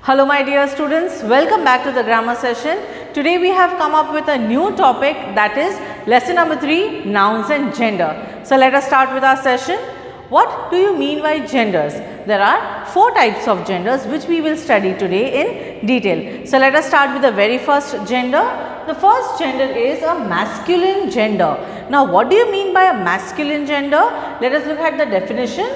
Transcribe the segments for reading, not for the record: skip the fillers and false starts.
Hello my dear students, welcome back to the grammar session. Today we have come up with a new topic, that is lesson number 3, nouns and gender. So let us start with our session. What do you mean by genders? There are 4 types of genders which we will study today in detail. So let us start with the very first gender. The first gender is a masculine gender. Now what do you mean by a masculine gender? Let us look at the definition.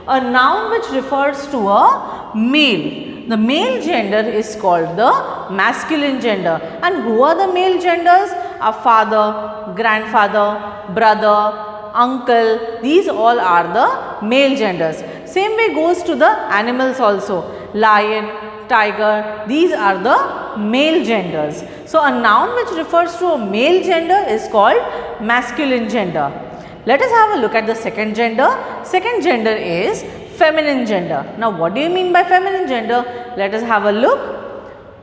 A noun which refers to a male. The male gender is called the masculine gender. And who are the male genders? A father, grandfather, brother, uncle. These all are the male genders. Same way goes to the animals also. Lion, tiger. These are the male genders. So a noun which refers to a male gender is called masculine gender. Let us have a look at the second gender. Second gender is feminine gender. Now what do you mean by feminine gender? Let us have a look.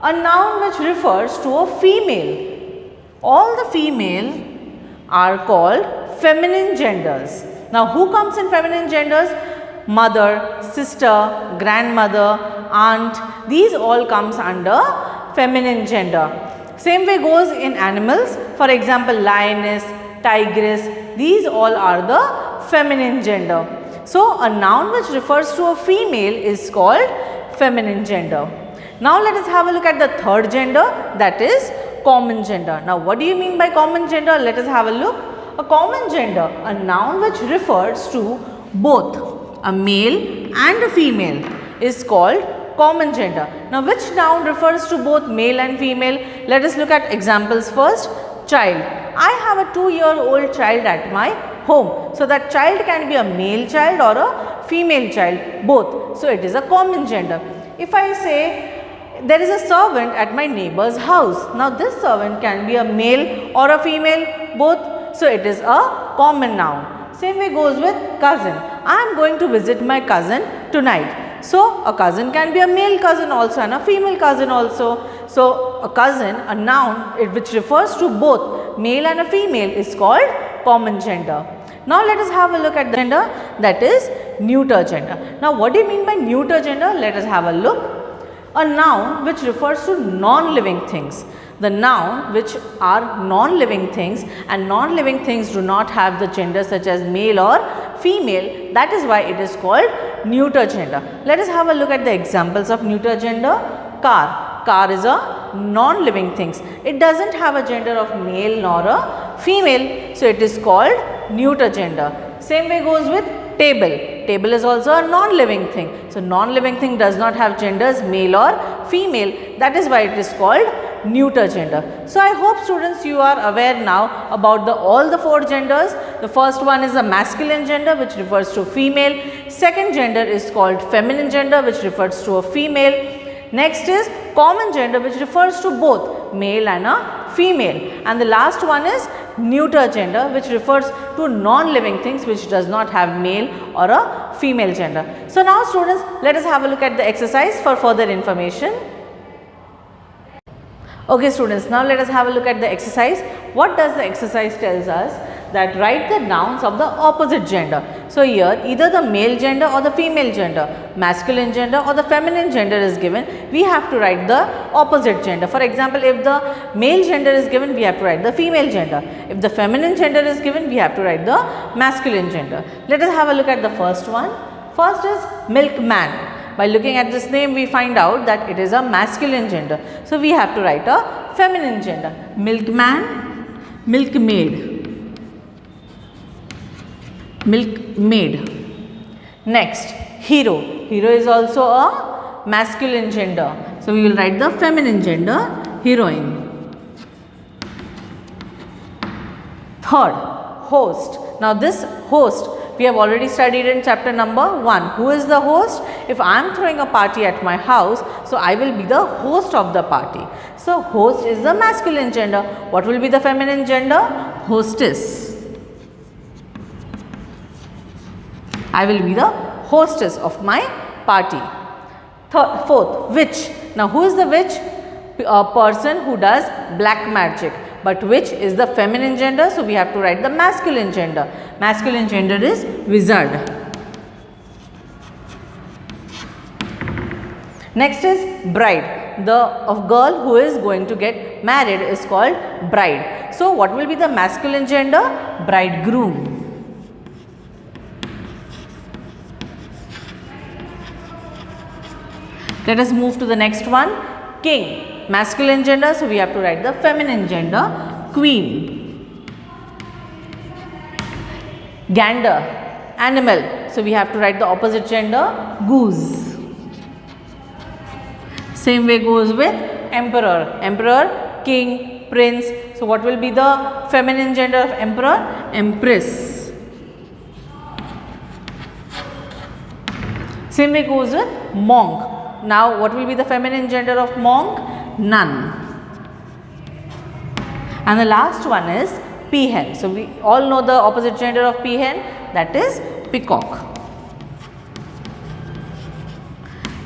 A noun which refers to a female. All the female are called feminine genders. Now who comes in feminine genders? Mother, sister, grandmother, aunt. These all comes under feminine gender. Same way goes in animals. For example, lioness, tigress. These all are the feminine gender. So a noun which refers to a female is called feminine gender. Now let us have a look at the third gender, that is common gender. Now what do you mean by common gender? Let us have a look. A common gender, a noun which refers to both a male and a female is called common gender. Now which noun refers to both male and female? Let us look at examples first. Child. I have a 2-year-old child at my home. So that child can be a male child or a female child, both. So it is a common gender. If I say there is a servant at my neighbor's house. Now this servant can be a male or a female, both. So it is a common noun. Same way goes with cousin. I am going to visit my cousin tonight. So a cousin can be a male cousin also and a female cousin also. So a cousin, a noun which refers to both male and a female is called common gender. Now let us have a look at the gender, that is neuter gender. Now what do you mean by neuter gender? Let us have a look. A noun which refers to non-living things. The noun which are non-living things, and non-living things do not have the gender such as male or female. That is why it is called neuter gender. Let us have a look at the examples of neuter gender. Car. Car is a non-living things. It does not have a gender of male nor a female. So it is called neuter gender. Same way goes with table. Table is also a non-living thing. So non-living thing does not have genders male or female. That is why it is called neuter gender. So I hope students you are aware now about all the 4 genders. The first one is a masculine gender which refers to female. Second gender is called feminine gender which refers to a female. Next is common gender which refers to both male and a female. And the last one is neuter gender which refers to non-living things which does not have male or a female gender. So now students, let us have a look at the exercise for further information. Okay students, now let us have a look at the exercise. What does the exercise tells us? That write the nouns of the opposite gender. So here either the male gender or the female gender, masculine gender or the feminine gender is given. We have to write the opposite gender. For example, if the male gender is given, we have to write the female gender. If the feminine gender is given, we have to write the masculine gender. Let us have a look at the first one. First is milkman. By looking at this name, we find out that it is a masculine gender. So we have to write a feminine gender. Milkman, milkmaid. Milkmaid. Next, hero. Hero is also a masculine gender. So we will write the feminine gender, heroine. Third, host. Now this host we have already studied in chapter number 1. Who is the host? If I am throwing a party at my house, so I will be the host of the party. So host is the masculine gender. What will be the feminine gender? Hostess. I will be the hostess of my party. Fourth, witch. Now who is the witch? A person who does black magic. But witch is the feminine gender, so we have to write the masculine gender. Masculine gender is wizard. Next is bride. The girl who is going to get married is called bride. So what will be the masculine gender? Bridegroom. Let us move to the next one. King. Masculine gender, so we have to write the feminine gender. Queen. Gander. Animal, so we have to write the opposite gender. Goose. Same way goes with emperor. Emperor, king, prince. So what will be the feminine gender of emperor? Empress. Same way goes with monk. Now what will be the feminine gender of monk? Nun. And the last one is peahen. So we all know the opposite gender of peahen, that is peacock.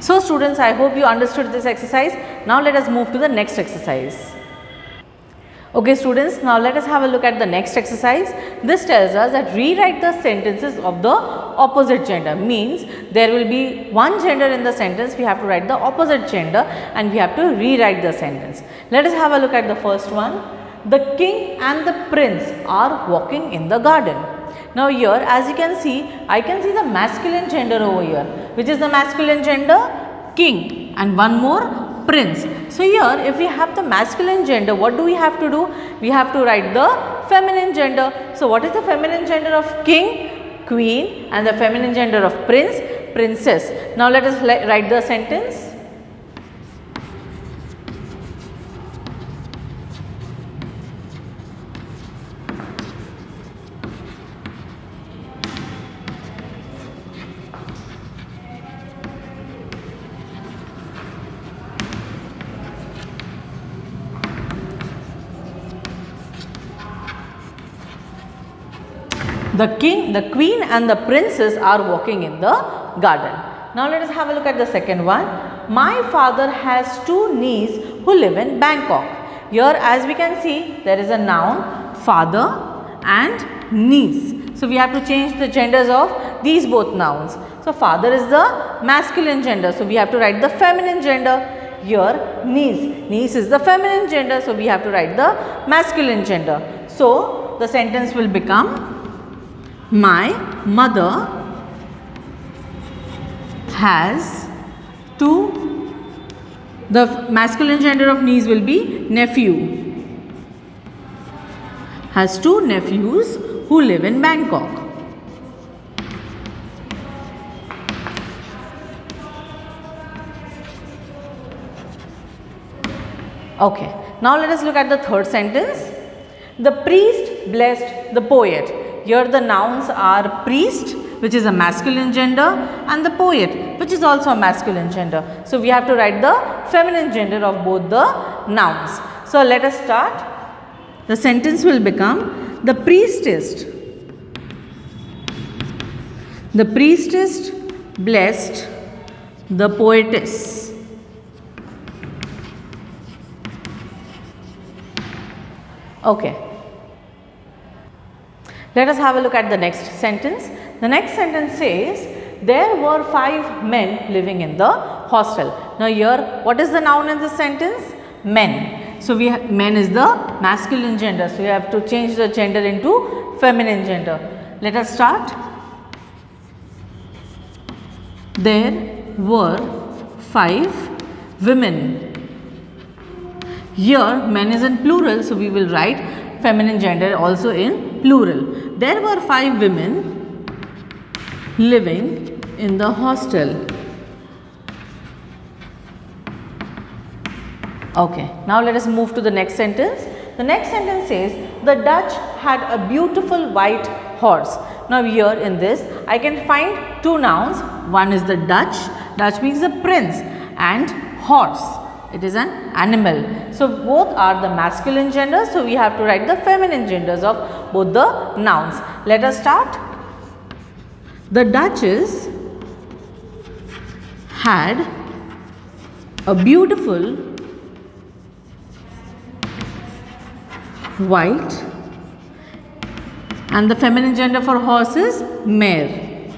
So students, I hope you understood this exercise. Now let us move to the next exercise. Okay students, now let us have a look at the next exercise. This tells us that rewrite the sentences of the opposite gender. Means there will be one gender in the sentence, we have to write the opposite gender and we have to rewrite the sentence. Let us have a look at the first one. The king and the prince are walking in the garden. Now here, as you can see, I can see the masculine gender over here. Which is the masculine gender? King. And one more, prince. So here, if we have the masculine gender, what do we have to do? We have to write the feminine gender. So what is the feminine gender of king? Queen. And the feminine gender of prince? Princess. Now let us write the sentence. The king, the queen and the princess are walking in the garden. Now let us have a look at the second one. My father has two niece who live in Bangkok. Here as we can see, there is a noun, father and niece. So we have to change the genders of these both nouns. So father is the masculine gender, so we have to write the feminine gender. Here niece, niece is the feminine gender, so we have to write the masculine gender. So the sentence will become, my mother has two, the masculine gender of niece will be nephew, has two nephews who live in Bangkok. Okay, now let us look at the third sentence. The priest blessed the poet. Here the nouns are priest, which is a masculine gender, and the poet, which is also a masculine gender. So we have to write the feminine gender of both the nouns. So let us start. The sentence will become, the priestess blessed the poetess. Okay. Let us have a look at the next sentence. The next sentence says, there were 5 men living in the hostel. Now here, what is the noun in this sentence? Men. So men is the masculine gender. So we have to change the gender into feminine gender. Let us start. There were 5 women. Here men is in plural, so we will write feminine gender also in plural. There were 5 women living in the hostel. Okay, now let us move to the next sentence. The next sentence says, the Dutch had a beautiful white horse. Now here in this, I can find two nouns. One is the Dutch. Dutch means the prince, and horse. It is an animal. So both are the masculine genders. So we have to write the feminine genders of both the nouns. Let us start. The Duchess had a beautiful white, and the feminine gender for horse is mare.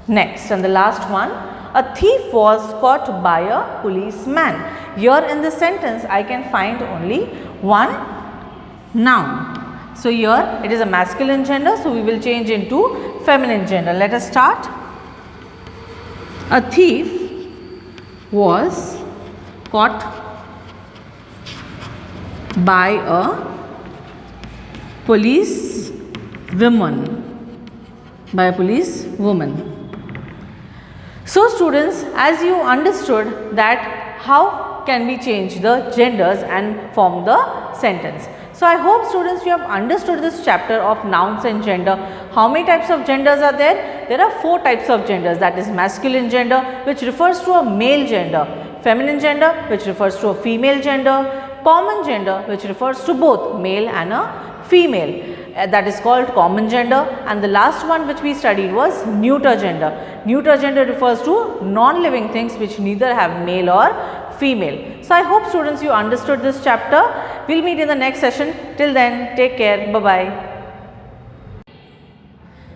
Next, and the last one, a thief was caught by a policeman. Here in this sentence I can find only one noun. So here it is a masculine gender, so we will change into feminine gender. Let us start. A thief was caught by a policewoman. So students, as you understood that how can we change the genders and form the sentence. So I hope students you have understood this chapter of nouns and gender. How many types of genders are there? There are 4 types of genders, that is masculine gender which refers to a male gender, feminine gender which refers to a female gender, common gender which refers to both male and a female, that is called common gender, and the last one which we studied was neuter gender. Neuter gender refers to non-living things which neither have male or female. So I hope students you understood this chapter. We will meet in the next session. Till then, take care. Bye bye.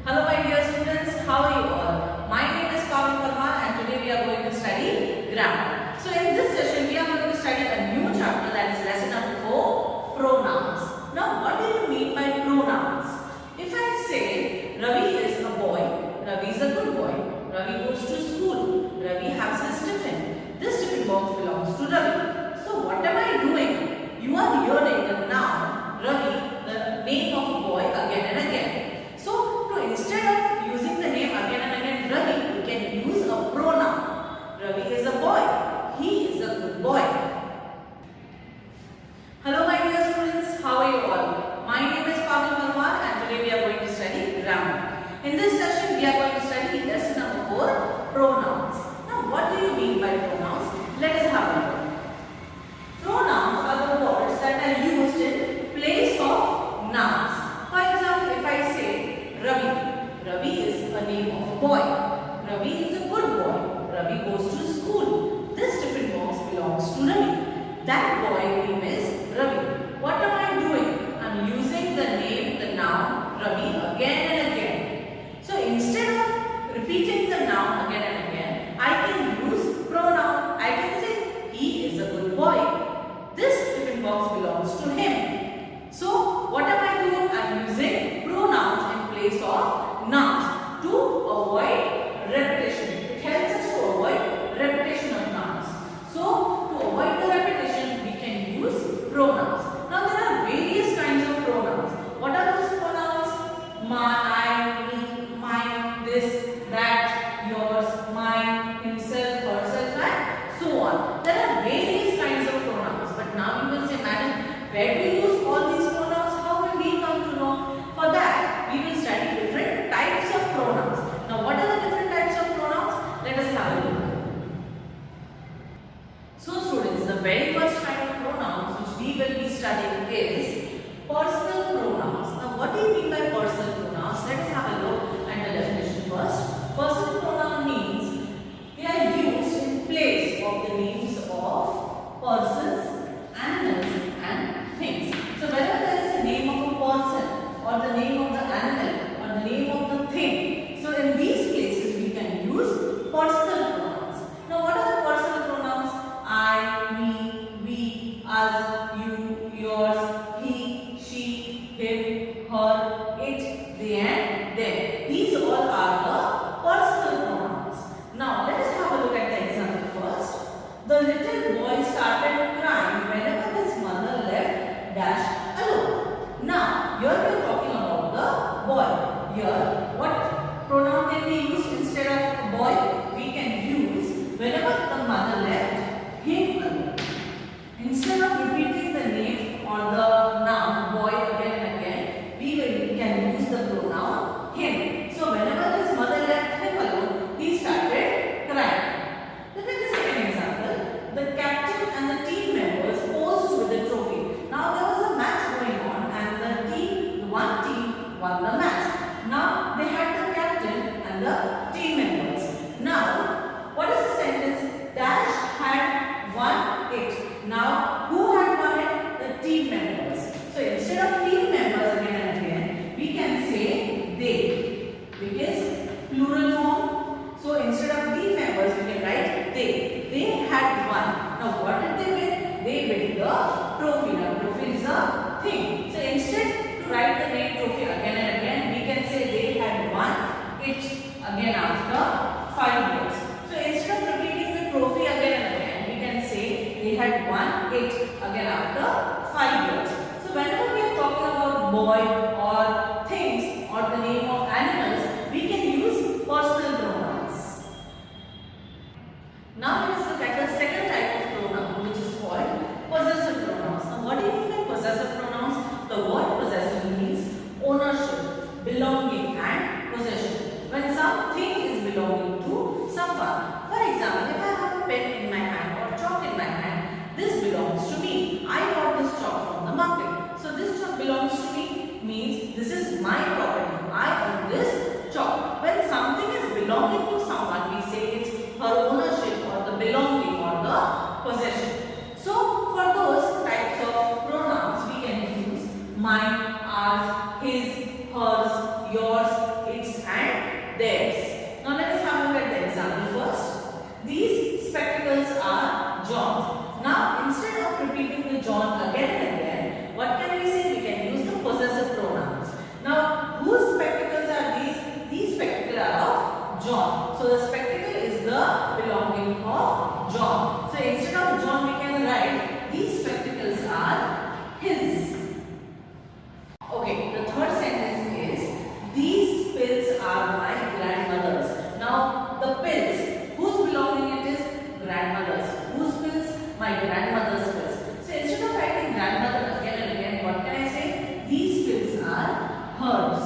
Hello my dear students, how are you all? My name is Pawan Parmar and today we are going to study grammar. So in this session we are going to study a new chapter, that is lesson number 4, pronouns. Now what do you mean by pronouns? If I say Ravi is a boy, Ravi is a good boy, Ravi goes to school, Ravi has his tiffin. This tiffin box belongs to Ravi. So what am I doing? You are hearing the noun Ravi, the name of a boy again and again. So instead of using the name again and again Ravi, you can use a pronoun. Ravi is a boy, he is a good boy. Hello my dear students, how are you all? My name is Pawan Parmar and today we are going to study grammar. In this session we are going to study lesson number 4, pronouns. Now what do you mean by pronouns? Let us have a look. Pronouns are the words that are used in place of nouns. For example, if I say Ravi, Ravi is a name of a boy. Ravi is a good boy. Ravi goes to school. This tiffin box belongs to Ravi. That boy name is Ravi. What am I doing? I am using the name, the noun Ravi again and again. So instead of repeating the noun again and again, I can use pronoun. I can say he is a good boy. This tiffin box belongs to him. So what am I doing? I am using pronouns in place of nouns to avoid repetition. It helps us to avoid repetition of nouns. So to avoid the repetition, we can use pronouns. Now there are various kinds of pronouns. What are those pronouns? I, me, mine, this, that, yours, mine, himself, herself, and so on. There are various kinds of pronouns. But now you will say, madam, where do you use all these pronouns? How will we come to know? For that, we will study different types of pronouns. Now what are the different types of pronouns? Let us have a look. So students, the very first kind of pronouns which we will be studying is personal pronouns. Now what do you mean by personal pronouns? Let us have a look at the definition first. Personal pronoun means they are used in place of the names of persons, animals and things. So whenever there is a name of a person or the name of the animal or the name of the thing, so in these places we can use personal pronouns. Now what are the personal pronouns? I, me, we, us, you, yours, he, she, him, her, it, they and them. These all are the personal pronouns. Now let us have a look at the example first. The little boy started crying whenever his mother left dash alone. Now here we are talking about the boy. Here what pronoun can we use instead of boy? We can use whenever the mother left him alone. Instead of repeating the name or the noun boy again and again, we can use the pronoun him. So whenever his mother left him alone, he started crying. Look at the second example. The captain and the team members posed with the trophy. Now there was a match going on and one team won the match. Now they had the captain and the team members. Now what is the sentence? Dash had won had won. Now what did they win? They win the trophy. Now trophy is a thing. So instead to write the name trophy again and again, we can say they had won it again after 5 years. So instead of repeating the trophy again and again, we can say they had won it again after 5 years. So whenever we are talking about boy or things or the name of animals, we can use personal pronouns. Now let us look at the second type of pronoun, which is called possessive pronouns. Now what do you mean by possessive pronouns? The word possessive means ownership, belonging and possession. When something is belonging to someone. For example, if I have a pen in my hand or chalk in my hand, this belongs to me. I got this chalk from the market. So this chalk belongs to me means this is my property. I own this chalk. When something is belonging to someone, we say it's her ownership or the belonging or the possession. So for those types of pronouns, we can use mine, ours, his, hers, yours, its and theirs. Now let us have a look at the example first. These spectacles are John's. Now instead of repeating the John again and again, what can we say? We can use the possessive pronouns. Now whose spectacles are these? These spectacles are of John. So the spectacle is the belonging of John. So instead of John we can write these spectacles are his. Okay, the third sentence is these pills are my grandmother's. Now the pills, whose belonging it is? Grandmother's. Whose pills? My grandmother's pills. So instead of writing grandmother again and again, what can I say? These pills are hers.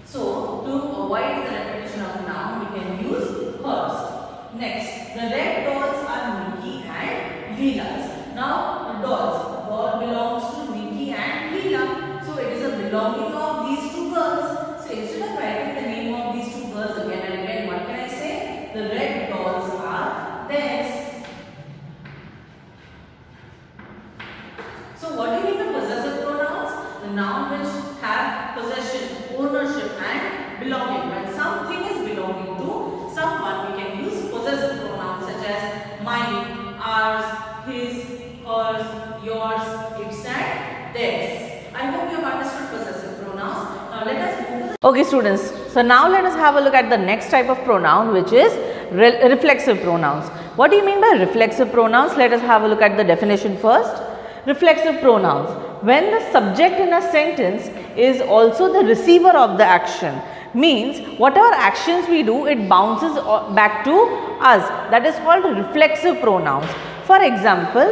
So to avoid the repetition of noun, we can use hers. Next, the red dolls are Nikki and Leela's. Now the dolls, doll belongs to Nikki and Leela. So it is a belonging of these two girls. So instead of writing the name of these two girls again and again, what can I say? The red dolls are theirs. So what do you mean by possessive pronouns? The noun which have possession, ownership and belonging. When something is belonging to someone, we can use possessive pronouns such as mine, ours, his, hers, yours, its and theirs. I hope you have understood possessive pronouns. Now let us move to the Okay students, so now let us have a look at the next type of pronoun, which is reflexive pronouns. What do you mean by reflexive pronouns? Let us have a look at the definition first. Reflexive pronouns: when the subject in a sentence is also the receiver of the action, means whatever actions we do, it bounces back to us. That is called reflexive pronouns. For example,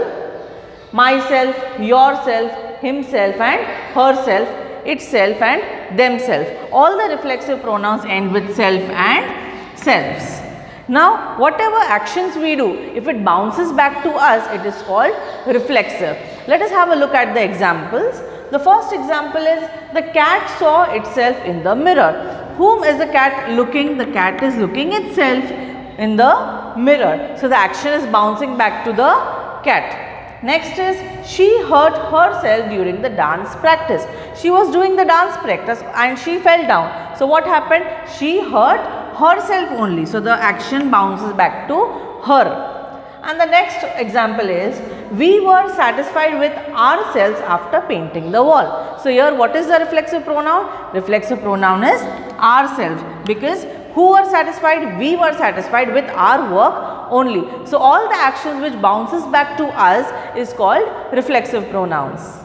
myself, yourself, himself and herself, itself and themselves. All the reflexive pronouns end with self and selves. Now whatever actions we do, if it bounces back to us, it is called reflexive. Let us have a look at the examples. The first example is the cat saw itself in the mirror. Whom is the cat looking? The cat is looking itself in the mirror. So the action is bouncing back to the cat. Next is she hurt herself during the dance practice. She was doing the dance practice and she fell down. So what happened? She hurt herself only. So the action bounces back to her. And the next example is we were satisfied with ourselves after painting the wall. So here what is the reflexive pronoun? Reflexive pronoun is ourselves, because who were satisfied? We were satisfied with our work only. So all the actions which bounces back to us is called reflexive pronouns.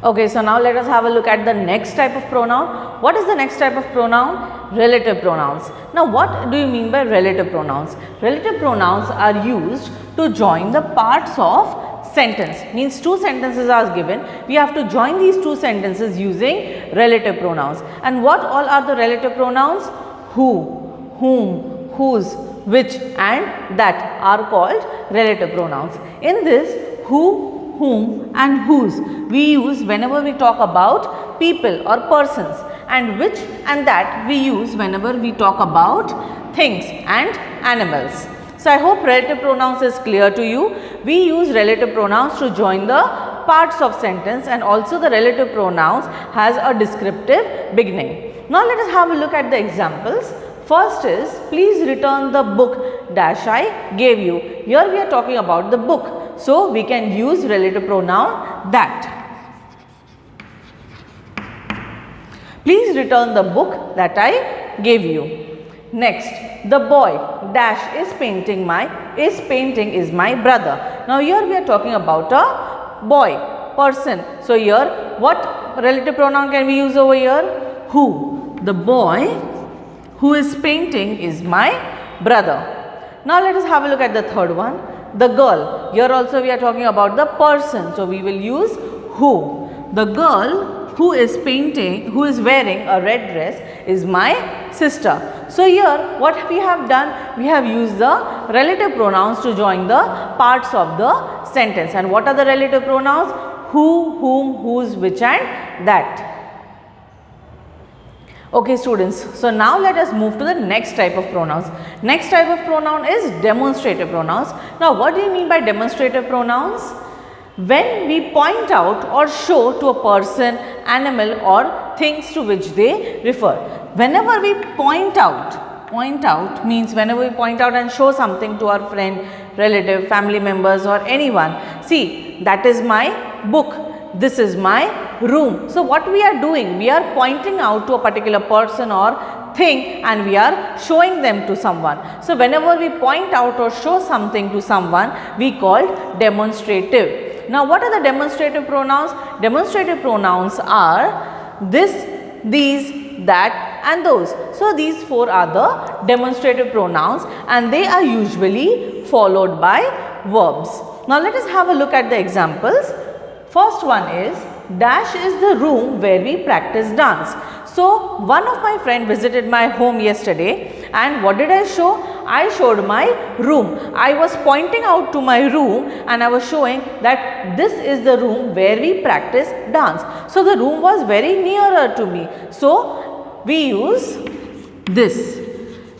Okay, so now let us have a look at the next type of pronoun. What is the next type of pronoun? Relative pronouns. Now what do you mean by relative pronouns? Relative pronouns are used to join the parts of sentence. Means two sentences are given. We have to join these two sentences using relative pronouns. And what all are the relative pronouns? Who, whom, whose, which and that are called relative pronouns. In this, who, whom and whose we use whenever we talk about people or persons, and which and that we use whenever we talk about things and animals. So I hope relative pronouns is clear to you. We use relative pronouns to join the parts of sentence, and also the relative pronouns has a descriptive beginning. Now let us have a look at the examples. First is, please return the book dash I gave you. Here we are talking about the book. So we can use relative pronoun that. Please return the book that I gave you. Next, the boy dash is painting is my brother. Now here we are talking about a boy, person. So here what relative pronoun can we use over here? Who. The boy who is painting is my brother. Now let us have a look at the third one. The girl. Here also we are talking about the person. So we will use who. The girl who is wearing a red dress is my sister. So here what we have done, we have used the relative pronouns to join the parts of the sentence. And what are the relative pronouns? Who, whom, whose, which and that. Okay students, so now let us move to the next type of pronouns. Next type of pronoun is demonstrative pronouns. Now what do you mean by demonstrative pronouns? When we point out or show to a person, animal or things to which they refer. Whenever we point out means whenever we point out and show something to our friend, relative, family members or anyone. See, that is my book, this is my room. So what we are doing, we are pointing out to a particular person or thing and we are showing them to someone. So whenever we point out or show something to someone, we call demonstrative. Now what are the demonstrative pronouns? Demonstrative pronouns are this, these, that and those. So these four are the demonstrative pronouns and they are usually followed by verbs. Now let us have a look at the examples. First one is dash is the room where we practice dance. So one of my friend visited my home yesterday and what did I show? I showed my room. I was pointing out to my room and I was showing that this is the room where we practice dance. So the room was very nearer to me. So we use this.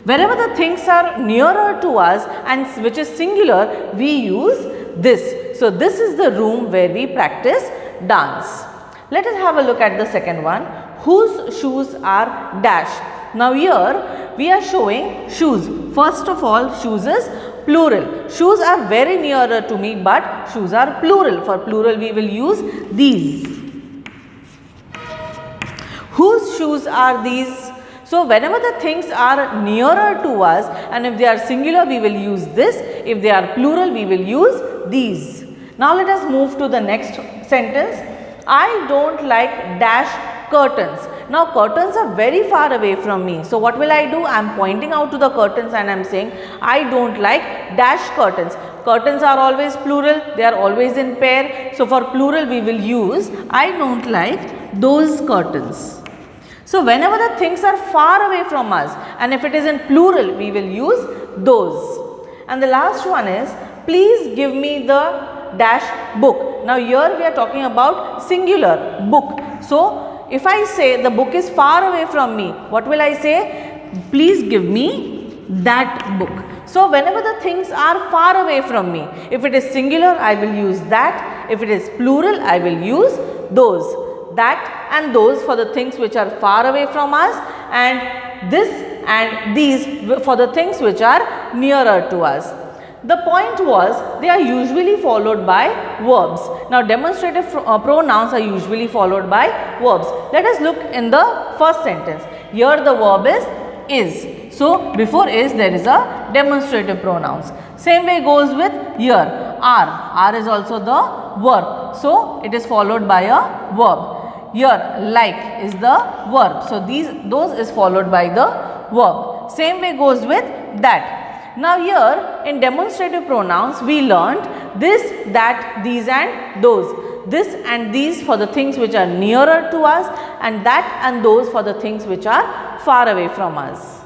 Wherever the things are nearer to us and which is singular, we use this. So this is the room where we practice dance. Let us have a look at the second one. Whose shoes are dash. Now here we are showing shoes. First of all, shoes is plural. Shoes are very nearer to me but shoes are plural. For plural we will use these. Whose shoes are these? So whenever the things are nearer to us and if they are singular we will use this. If they are plural we will use these. Now let us move to the next sentence. I don't like dash curtains. Now curtains are very far away from me. So what will I do? I am pointing out to the curtains and I am saying I don't like dash curtains. Curtains are always plural. They are always in pair. So for plural we will use I don't like those curtains. So whenever the things are far away from us and if it is in plural we will use those. And the last one is please give me the dash book. Now here we are talking about singular book. So if I say the book is far away from me, what will I say? Please give me that book. So whenever the things are far away from me, if it is singular I will use that. If it is plural I will use those. That and those for the things which are far away from us and this and these for the things which are nearer to us. The point was they are usually followed by verbs. Now demonstrative pronouns are usually followed by verbs. Let us look in the first sentence. Here the verb is. So before is there is a demonstrative pronouns. Same way goes with here. Are. Are is also the verb. So it is followed by a verb. Here like is the verb. So those is followed by the verb. Same way goes with that. Now here in demonstrative pronouns we learned this, that, these and those. This and these for the things which are nearer to us and that and those for the things which are far away from us.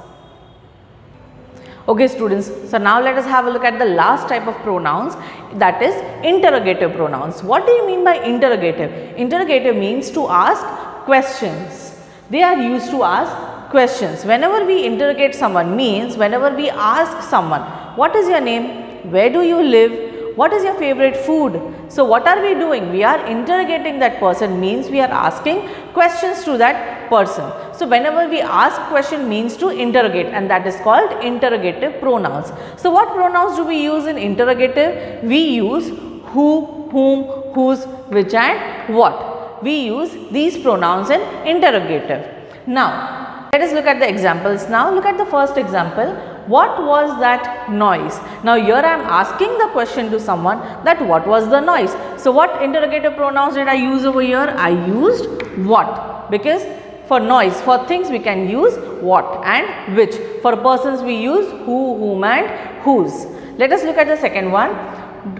Okay students, so now let us have a look at the last type of pronouns, that is interrogative pronouns. What do you mean by interrogative? Interrogative means to ask questions. They are used to ask questions. Whenever we interrogate someone means whenever we ask someone, what is your name? Where do you live? what is your favorite food? So what are we doing? We are interrogating that person, means we are asking questions to that person. So whenever we ask question means to interrogate, and that is called interrogative pronouns. So what pronouns do we use in interrogative? We use who, whom, whose, which and what. We use these pronouns in interrogative. Now let us look at the examples. Now look at the first example. What was that noise? Now here I am asking the question to someone that what was the noise. So what interrogative pronouns did I use over here? I used what, because for noise, for things we can use what and which. For persons we use who, whom and whose. Let us look at the second one.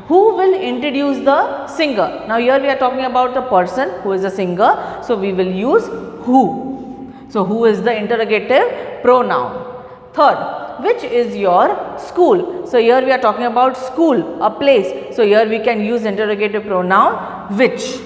Who will introduce the singer? Now here we are talking about the person who is a singer. So we will use who. So who is the interrogative pronoun. Third, which is your school? So here we are talking about school, a place. So here we can use interrogative pronoun which.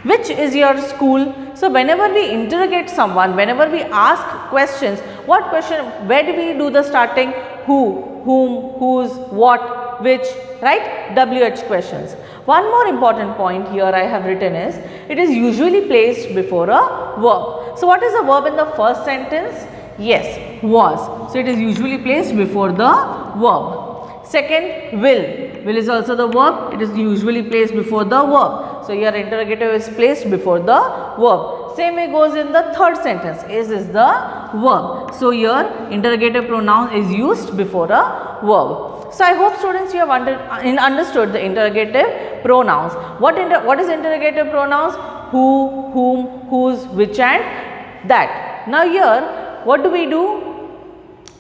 Which is your school? So whenever we interrogate someone, whenever we ask questions, what question, where do we do the starting? Who, whom, whose, what, which, right? WH questions. One more important point here I have written is, it is usually placed before a verb. So what is the verb in the first sentence? Yes, was. So it is usually placed before the verb. Second, will. Will is also the verb. It is usually placed before the verb. So here interrogative is placed before the verb. Same way goes in the third sentence. Is the verb. So here interrogative pronoun is used before a verb. So I hope students you have understood the interrogative pronouns. What is interrogative pronouns? Who, whom, whose, which and that. Now here what do?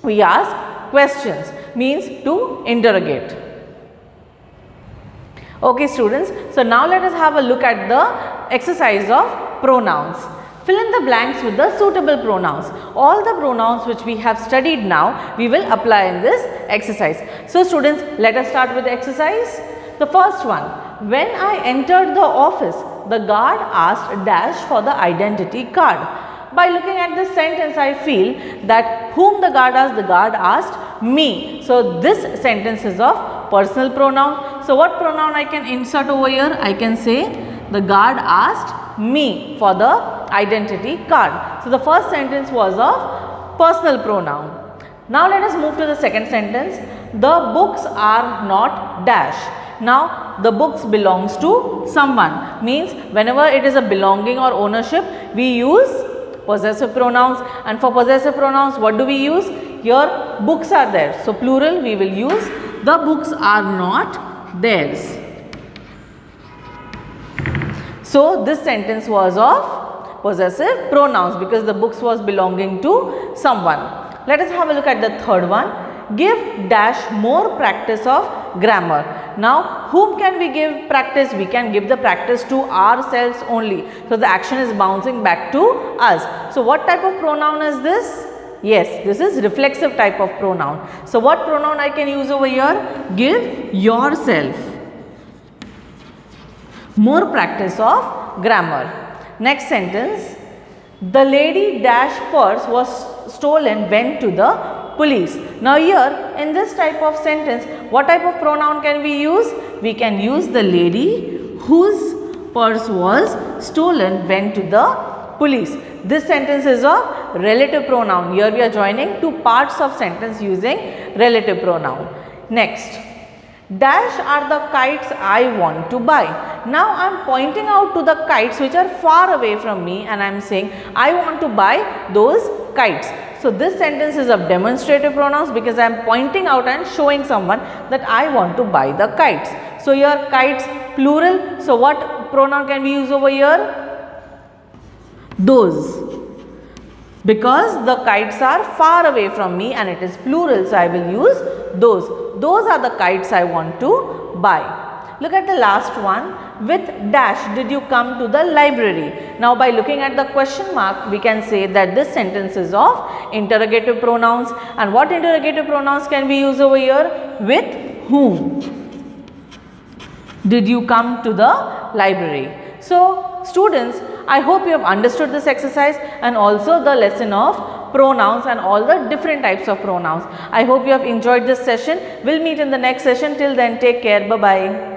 We ask questions, means to interrogate. Okay students, so now let us have a look at the exercise of pronouns. Fill in the blanks with the suitable pronouns. All the pronouns which we have studied now, we will apply in this exercise. So students, let us start with the exercise. The first one, when I entered the office, the guard asked dash for the identity card. By looking at this sentence, I feel that whom the guard asked me. So this sentence is of personal pronoun. So what pronoun I can insert over here? I can say the guard asked me for the identity card. So the first sentence was of personal pronoun. Now let us move to the second sentence. The books are not dash. Now the books belongs to someone, means whenever it is a belonging or ownership, we use possessive pronouns, and for possessive pronouns what do we use? Here books are there, so plural we will use the books are not theirs. So this sentence was of possessive pronouns because the books was belonging to someone. Let us have a look at the third one. Give dash more practice of grammar. Now whom can we give practice? We can give the practice to ourselves only. So the action is bouncing back to us. So what type of pronoun is this? Yes, this is reflexive type of pronoun. So what pronoun I can use over here? Give yourself more practice of grammar. Next sentence. The lady dash purse was stolen went to the police. Now here in this type of sentence, what type of pronoun can we use? We can use the lady whose purse was stolen went to the police. This sentence is of relative pronoun. Here we are joining two parts of sentence using relative pronoun. Next, dash are the kites I want to buy. Now I am pointing out to the kites which are far away from me and I am saying I want to buy those kites. So this sentence is of demonstrative pronouns because I am pointing out and showing someone that I want to buy the kites. So here kites plural. So what pronoun can we use over here? Those. Because the kites are far away from me and it is plural, so I will use those. Those are the kites I want to buy. Look at the last one. With dash did you come to the library? Now by looking at the question mark, we can say that this sentence is of interrogative pronouns. And what interrogative pronouns can we use over here? With whom did you come to the library? So students, I hope you have understood this exercise and also the lesson of pronouns and all the different types of pronouns. I hope you have enjoyed this session. We'll meet in the next session. Till then, take care. Bye-bye.